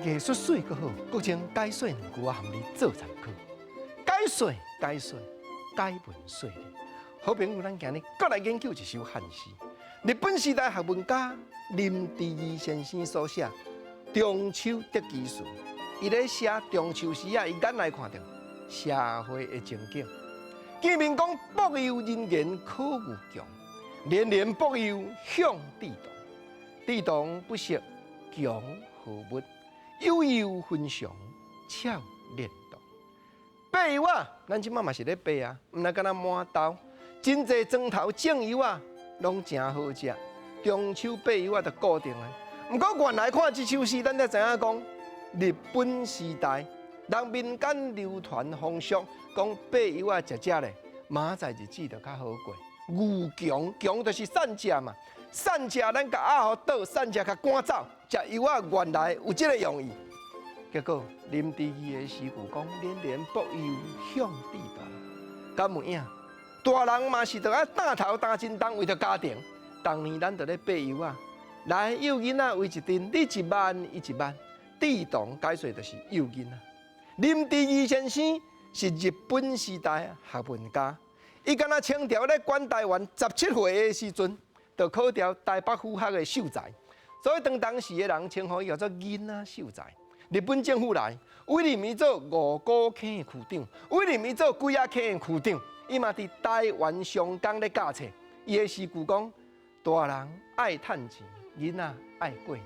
艺术水阁好，国情解说两句啊，含你做参考。解说，解文说理。好朋友，咱今日搁来研究一首汉诗，日本时代学问家林第二先生所写《中秋得其词》。伊咧写中秋时啊，伊眼来看到社会的情景。见面讲薄忧人言可无穷，连连薄忧向地动。地动不息，穷何物？悠悠分祥，巧练动。白油啊，咱即马嘛是咧白啊，毋那敢若满豆。真济庄头种油啊，拢真好食。中秋白油啊，就固定的。毋过原来看即首诗，咱才知影讲，日本时代人民间流传风俗，讲白油啊，食咧，明仔日子就较好过。牛强就是散食嘛，散食咱甲鸭互倒，散食甲赶走，食油啊原来有即个用意。结果林第二的诗句讲，连连薄油向地动，敢有影？大人嘛是着爱担头担真重，为着家庭。当年咱着咧爬油啊，来幼囡仔为一阵，你一万伊一万。地动解说就是幼囡仔。林第二先生是日本时代学问家，伊敢若清朝咧管台湾17岁的时阵，就考调台北府学的秀才，所以当时的人称呼伊叫做囡仔秀才。日本政府来委任伊做五股坑的区长，委任伊做几啊坑的区长。伊嘛伫台湾上港咧教册，伊的诗句讲：大人爱趁钱，囡仔爱过年。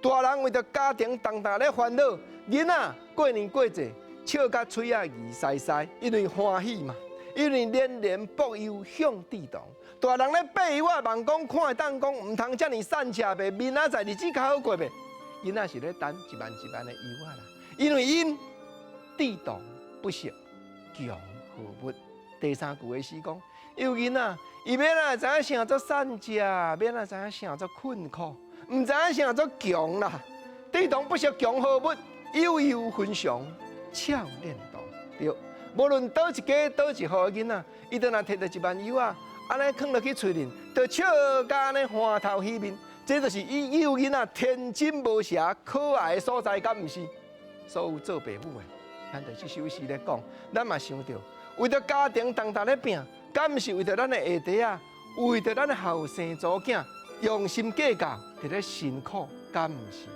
大人为着家庭重担咧烦恼，囡仔过年过节笑甲嘴啊易塞塞，因为欢喜嘛，因为连连薄油向地动。大人咧爬油啊，望讲看会当讲，毋通遮尔散吃呗，明仔载日子较好过呗。囡仔是咧等一万一万的油啊啦，因为因地动不息，强何物？第三句的诗讲，幼囡仔伊免啊知影啥做散食，免啊知影啥做困苦，毋知影啥做强啦。地动不息，强何物？悠悠分祥，巧练动。对，无论倒一家倒一户的囡仔，伊都若摕到一万油啊，安尼放落去嘴里，就笑甲安尼欢头喜面。这就是伊幼囡仔天真无邪、可爱的所在，敢毋是？所有做爸母的，咱就这首诗咧讲，咱嘛想到。为着家庭重担咧拼，敢毋是为着咱的下弟啊，为着咱的后生祖囝用心计较，伫咧辛苦，敢毋是？